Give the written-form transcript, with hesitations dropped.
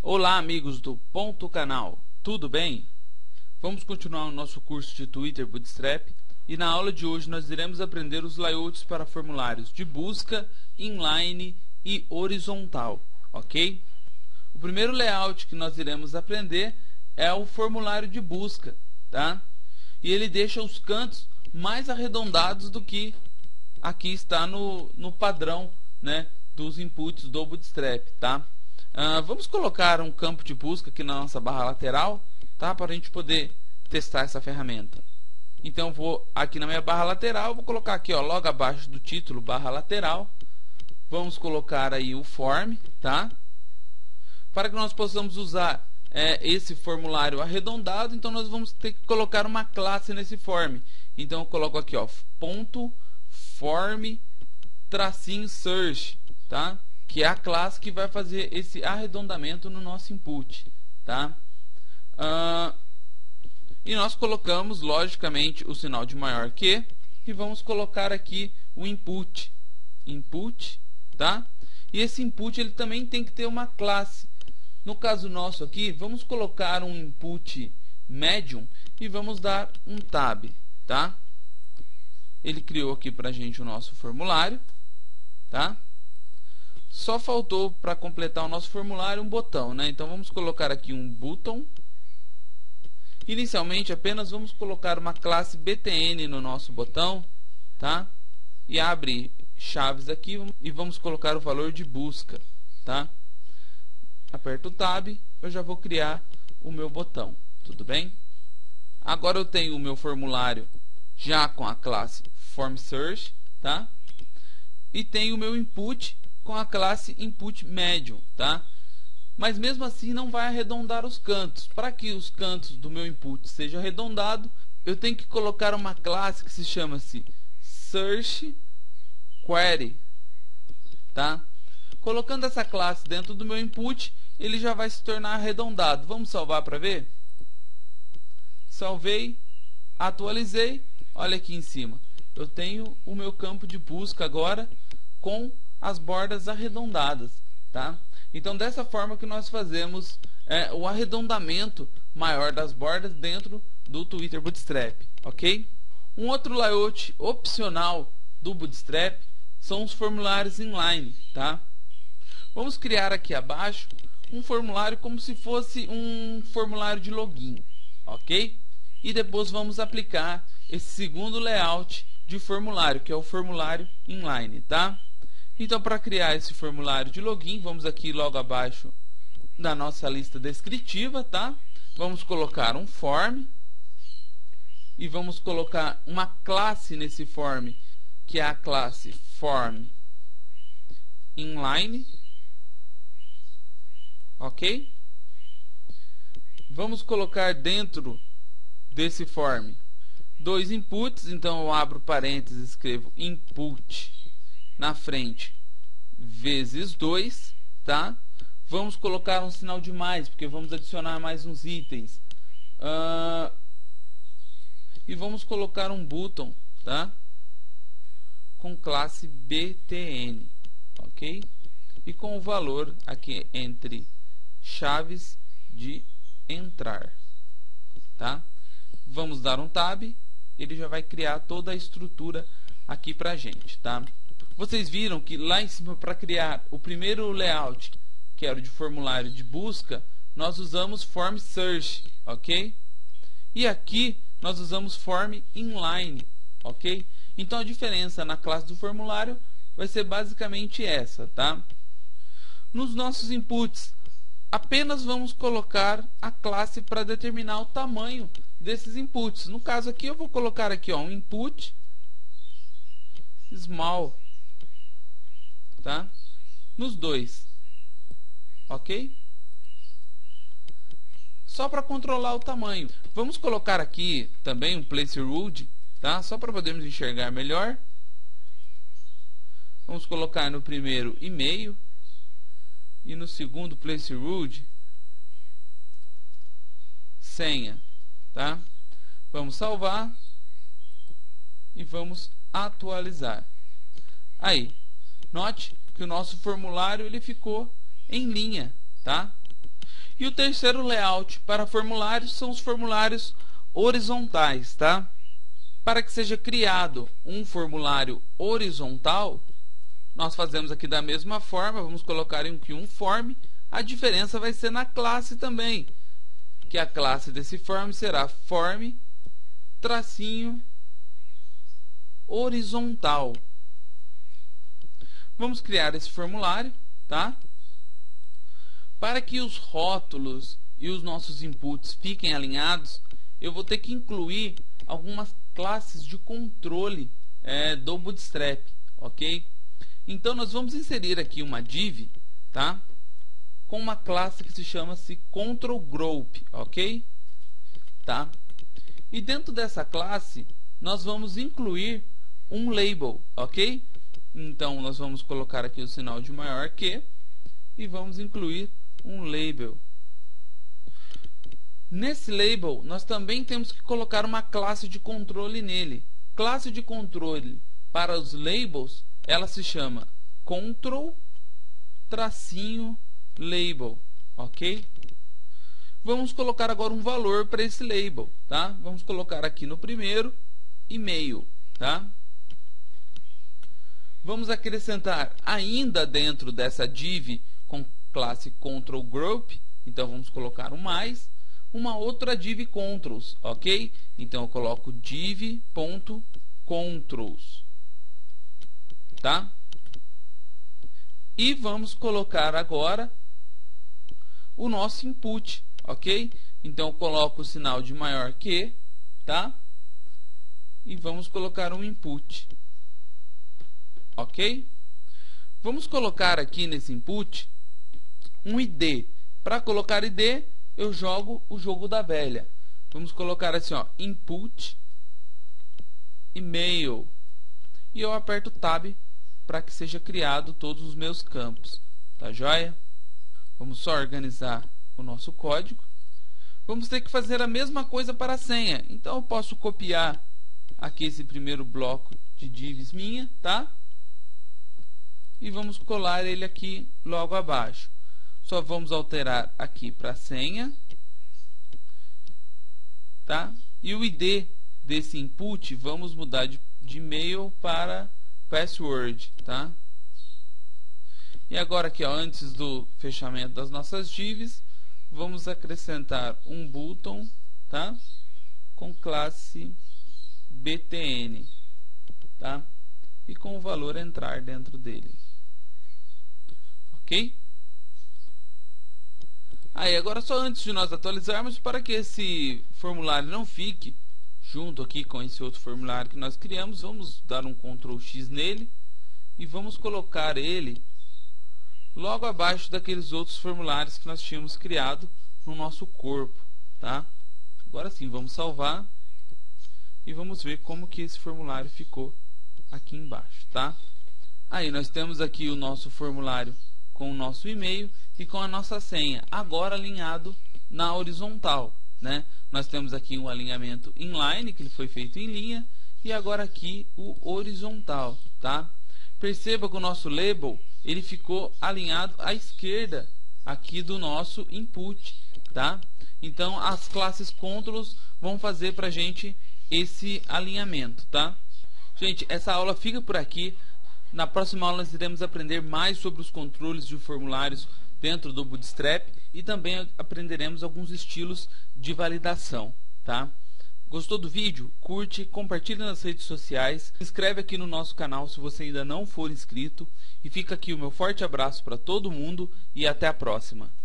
Olá, amigos do Ponto Canal, tudo bem? Vamos continuar o nosso curso de Twitter Bootstrap e na aula de hoje nós iremos aprender os layouts para formulários de busca, inline e horizontal, ok? O primeiro layout que nós iremos aprender é o formulário de busca, tá? E ele deixa os cantos mais arredondados do que aqui está no padrão, né, dos inputs do Bootstrap, tá? Vamos colocar um campo de busca aqui na nossa barra lateral, tá? Para a gente poder testar essa ferramenta. Então vou aqui na minha barra lateral, vou colocar aqui, ó, logo abaixo do título, barra lateral. Vamos colocar aí o form, tá? Para que nós possamos usar esse formulário arredondado, então nós vamos ter que colocar uma classe nesse form. Então eu coloco aqui, ó, ponto form tracinho search, tá? Que é a classe que vai fazer esse arredondamento no nosso input, tá? E nós colocamos logicamente o sinal de maior que e vamos colocar aqui o input, tá? E esse input ele também tem que ter uma classe. No caso nosso aqui, vamos colocar um input medium e vamos dar um tab, tá? Ele criou aqui pra gente o nosso formulário, tá? Só faltou para completar o nosso formulário um botão, né? Então vamos colocar aqui um button. Inicialmente apenas vamos colocar uma classe btn no nosso botão, tá? E abre chaves aqui e vamos colocar o valor de busca, tá? Aperto o tab, eu já vou criar o meu botão, tudo bem? Agora eu tenho o meu formulário já com a classe formSearch, tá? E tenho o meu input com a classe input medium, tá? Mas mesmo assim não vai arredondar os cantos. Para que os cantos do meu input sejam arredondados, eu tenho que colocar uma classe que se chama-se search query, tá? Colocando essa classe dentro do meu input, ele já vai se tornar arredondado. Vamos salvar para ver? Salvei, atualizei. Olha aqui em cima. Eu tenho o meu campo de busca agora com as bordas arredondadas, tá? Então dessa forma que nós fazemos o arredondamento maior das bordas dentro do Twitter Bootstrap, ok? Um outro layout opcional do Bootstrap são os formulários inline, tá? Vamos criar aqui abaixo um formulário como se fosse um formulário de login, ok? E depois vamos aplicar esse segundo layout de formulário, que é o formulário inline, tá? Então, para criar esse formulário de login, vamos aqui logo abaixo da nossa lista descritiva, tá? Vamos colocar um form e vamos colocar uma classe nesse form, que é a classe form inline, ok? Vamos colocar dentro desse form dois inputs, então eu abro parênteses, escrevo input na frente vezes 2, tá? Vamos colocar um sinal de mais, porque vamos adicionar mais uns itens. E vamos colocar um button, tá? Com classe btn, ok? E com o valor aqui entre chaves de entrar, tá? Vamos dar um tab, ele já vai criar toda a estrutura aqui pra gente, tá? Vocês viram que lá em cima, para criar o primeiro layout, que era o de formulário de busca, nós usamos form search, ok? E aqui nós usamos form inline, ok? Então a diferença na classe do formulário vai ser basicamente essa, tá? Nos nossos inputs, apenas vamos colocar a classe para determinar o tamanho desses inputs. No caso aqui eu vou colocar aqui, ó, um input small, tá? Nos dois, ok? Só para controlar o tamanho. Vamos colocar aqui também um place root, tá? Só para podermos enxergar melhor. Vamos colocar no primeiro e-mail e no segundo place root senha, tá? Vamos salvar e vamos atualizar. Aí, note que o nosso formulário ele ficou em linha, tá? E o terceiro layout para formulários são os formulários horizontais, tá? Para que seja criado um formulário horizontal, nós fazemos aqui da mesma forma, vamos colocar aqui um form. A diferença vai ser na classe também, que a classe desse form será form tracinho horizontal. Vamos criar esse formulário, tá? Para que os rótulos e os nossos inputs fiquem alinhados, eu vou ter que incluir algumas classes de controle do Bootstrap, ok? Então nós vamos inserir aqui uma div, tá? Com uma classe que se chama-se Control Group, ok? Tá? E dentro dessa classe nós vamos incluir um label, ok? Então nós vamos colocar aqui o sinal de maior que e vamos incluir um label. Nesse label nós também temos que colocar uma classe de controle nele. Classe de controle para os labels, ela se chama control tracinho label, ok? Vamos colocar agora um valor para esse label, tá? Vamos colocar aqui no primeiro e-mail, tá? Vamos acrescentar ainda dentro dessa div com classe control group, então vamos colocar um mais, uma outra div controls, ok? Então eu coloco div.controls, tá? E vamos colocar agora o nosso input, ok? Então eu coloco o sinal de maior que, tá? E vamos colocar um input, ok? Vamos colocar aqui nesse input um ID. Para colocar ID, eu jogo o jogo da velha. Vamos colocar assim, ó, input email. E eu aperto Tab para que seja criado todos os meus campos. Tá joia? Vamos só organizar o nosso código. Vamos ter que fazer a mesma coisa para a senha. Então eu posso copiar aqui esse primeiro bloco de divs minha, tá? E vamos colar ele aqui logo abaixo. Só vamos alterar aqui para senha, tá? E o ID desse input vamos mudar de e-mail para password, tá? E agora aqui, ó, antes do fechamento das nossas divs, vamos acrescentar um button, tá? Com classe btn, tá? E com o valor entrar dentro dele, ok? Aí agora, só antes de nós atualizarmos, para que esse formulário não fique junto aqui com esse outro formulário que nós criamos, vamos dar um Ctrl X nele e vamos colocar ele logo abaixo daqueles outros formulários que nós tínhamos criado no nosso corpo, tá? Agora sim, vamos salvar e vamos ver como que esse formulário ficou aqui embaixo, tá? Aí nós temos aqui o nosso formulário com o nosso e-mail e com a nossa senha, agora alinhado na horizontal, né? Nós temos aqui um alinhamento inline, que ele foi feito em linha, e agora aqui o horizontal, tá? Perceba que o nosso label, ele ficou alinhado à esquerda aqui do nosso input, tá? Então as classes controls vão fazer pra gente esse alinhamento, tá? Gente, essa aula fica por aqui. Na próxima aula nós iremos aprender mais sobre os controles de formulários dentro do Bootstrap e também aprenderemos alguns estilos de validação, tá? Gostou do vídeo? Curte, compartilhe nas redes sociais, se inscreve aqui no nosso canal se você ainda não for inscrito e fica aqui o meu forte abraço para todo mundo e até a próxima.